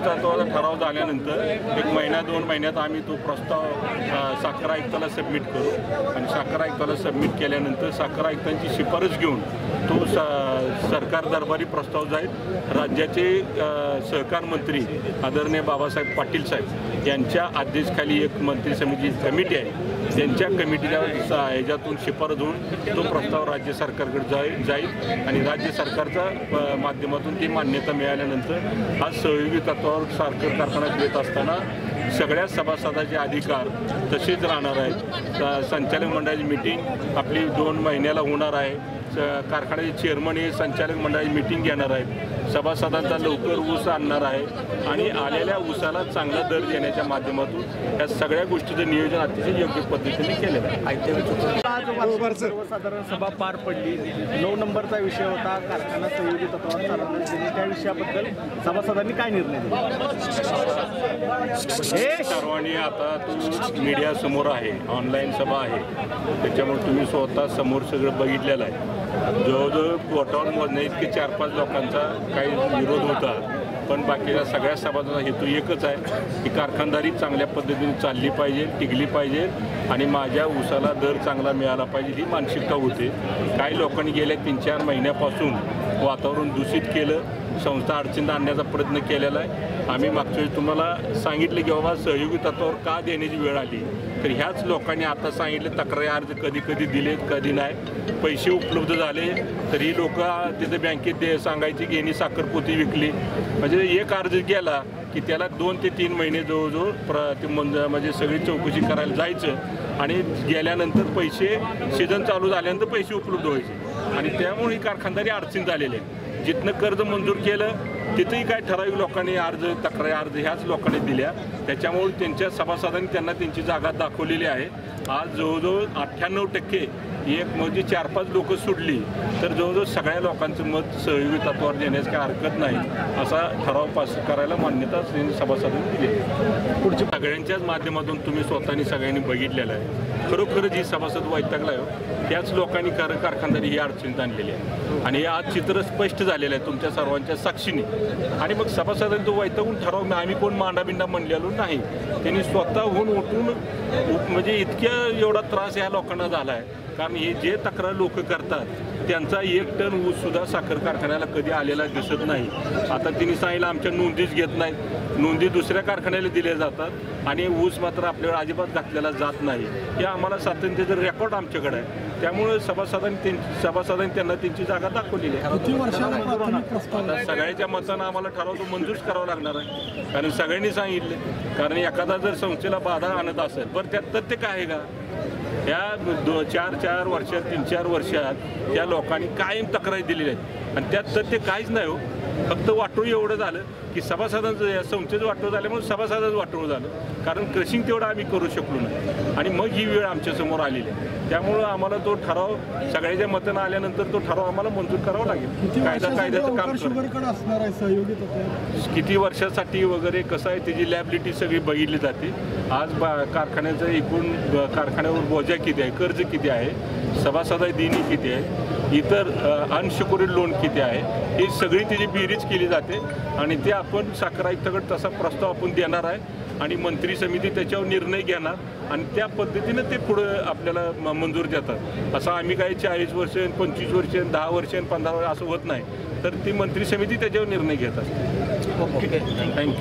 तत्वाचा ठराव झाल्यानंतर एक महिना 2 महिन्यात आम्ही तो प्रस्ताव साखर आयुक्ताला सबमिट करू आणि साखर आयुक्ताला सबमिट केल्यानंतर साखर आयुक्तांची शिफारस घेऊन तो सरकार दरबारी प्रस्ताव जाईल। राज्याचे सहकार मंत्री आदरणीय बाबासाहेब पाटील साहेब यांच्या अध्यक्षतेखाली एक मंत्री समितीची कमिटी आहे, त्यांच्या कमिटीच्या ह्याच्यातून शिफारस होऊन तो प्रस्ताव राज्य सरकारकडे जाईल आणि राज्य सरकारच्या माध्यमातून ती मान्यता मिळाल्यानंतर आज सहयोगी तत्वावर साखर कारखाना देत असताना सगळ्या सभासदांचे अधिकार तसेच राहणार आहेत। संचालक मंडळाची मीटिंग आपली 2 महिन्याला होणार आहे। कारखान्याचे चेअरमन हे संचालक मंडळाची मीटिंग घेणार आहेत, सभासदांचा लवकर ऊस आणणार आहे आणि आलेल्या ऊसाला चांगला दर देण्याच्या माध्यमातून या सगळ्या गोष्टीचं नियोजन अतिशय योग्य पद्धतीने केलेलं आहे। आज सर्वसाधारण सभा पार पडली। 9 नंबरचा विषय होता कारखाना सहयोगी तत्वावर चालवण्याचा, त्या विषयाबद्दल सभासदांनी काय निर्णय दिला? सर्वांनी आता तो मीडिया समोर आहे, ऑनलाईन सभा आहे, त्याच्यामुळे तुम्ही स्वतः समोर सगळं बघितलेलं आहे। जवळजवळ बोटावर मोजण्या इतके 4-5 लोकांचा काही विरोध होता, पण बाकीच्या सगळ्या सभासदांचा हेतू एकच आहे की कारखानदारी चांगल्या पद्धतीने चालली पाहिजे, टिकली पाहिजे आणि माझ्या ऊसाला दर चांगला मिळाला पाहिजे ही मानसिकता होते। काही लोकांनी गेल्या 3-4 महिन्यापासून वातावरण दूषित केलं, संस्था अडचणीत आणण्याचा प्रयत्न केलेला आहे। आम्ही मागच्या वेळी तुम्हाला सांगितलं की बाबा सहयोगी तत्वावर का देण्याची वेळ आली, तर ह्याच लोकांनी आता सांगितले तक्रारी अर्ज कधी कधी दिलेत कधी नाही, पैसे उपलब्ध झाले तरी लोक तिथे बँकेत सांगायचे की यांनी साखरपोती विकली, म्हणजे एक अर्ज गेला की त्याला 2 ते 3 महिने जवळजवळ म्हणजे सगळी चौकशी करायला जायचं आणि गेल्यानंतर पैसे सीझन चालू झाल्यानंतर पैसे उपलब्ध व्हायचे आणि त्यामुळे ही कारखानदारी अडचण झालेली आहे। जिथनं कर्ज मंजूर केलं तिथेही काय ठराविक लोकांनी तक्रारी अर्ज ह्याच लोकांनी दिल्या, त्याच्यामुळे त्यांच्या सभासदांनी त्यांना त्यांची जागा दाखवलेली आहे। आज जवळजवळ 98% एक म्हणजे 4-5 लोक सोडली तर जवळजवळ सगळ्या लोकांचं मत सहयोगी तत्वावर देण्यास काही हरकत नाही असा ठराव पास करायला मान्यता सभासदांनी दिली। पुढच्या सगळ्यांच्याच माध्यमातून तुम्ही स्वतःनी सगळ्यांनी बघितलेलं आहे। खरोखरच ही सभासद वैतागला आहे, त्याच लोकांनी कारखानदारी ही अडचणीत आणलेली आहे आणि हे आज चित्र स्पष्ट झालेलं आहे तुमच्या सर्वांच्या साक्षीने। आणि मग सभासदांनी तो वैतागून ठराव आम्ही कोण मांडाबिंडा म्हणलेलो नाही, त्यांनी स्वतःहून उठून म्हणजे इतक्या एवढा त्रास या लोकांना झाला आहे, कारण हे जे तक्रार लोक करतात त्यांचा 1 टन ऊस सुद्धा साखर कारखान्याला कधी आलेला दिसत नाही। आता तिने सांगितलं आमच्या नोंदीच घेत नाहीत, नोंदी दुसऱ्या कारखान्याला दिल्या जातात आणि ऊस मात्र आपल्याला अजिबात घातलेला जात नाही, हे आम्हाला सातत्याचं रेकॉर्ड आमच्याकडे आहे। त्यामुळे सभासदांनी त्यांना त्यांची जागा दाखवलेली आहे। आता सगळ्याच्या मतानं आम्हाला ठराव तो मंजूर करावा लागणार आहे, कारण सगळ्यांनी सांगितले, कारण एखादा जर संस्थेला बाधा आणत असेल बरं त्यात तथ्य काय आहे का? या 4-4 वर्षात 3-4 वर्षात त्या लोकांनी कायम तक्रारी दिलेल्या आहेत आणि त्यात तथ्य काहीच नाही हो, फक्त वाटोळ एवढं झालं की सभासदांचं या संस्थेचं वाटोळ झाल्यामुळे सभासदांचं वाटोळ झालं, कारण क्रशिंग तेवढं आम्ही करू शकलो नाही आणि मग ही वेळ आमच्यासमोर आलेली आहे। त्यामुळं आम्हाला तो ठराव सगळ्याच्या मतानं आल्यानंतर तो ठराव आम्हाला मंजूर करावा लागेल। कायद्याचं काम असणार आहे सहयोगी तत्वावर किती वर्षासाठी वगैरे कसं आहे त्याची लॅबिलिटी सगळी बघितली जाते। आज कारखान्याचं एकूण कारखान्यावर बोजा किती आहे, कर्ज किती आहे, सभासदा देणी किती आहे, इतर अनसिक्युअर्ड लोन किती आहे, ही सगळी त्याची बेरीज केली जाते आणि ते आपण साखर आयुक्ताकडे तसा प्रस्ताव आपण देणार आहे आणि मंत्री समिती त्याच्यावर निर्णय घेणार आणि त्या पद्धतीने ते पुढं आपल्याला मंजूर देतात। असं आम्ही काही 40 वर्ष 25 वर्ष 10 वर्ष 15 वर्ष असं होत नाही, तर ती मंत्री समिती त्याच्यावर निर्णय घेत असते। थँक्यू।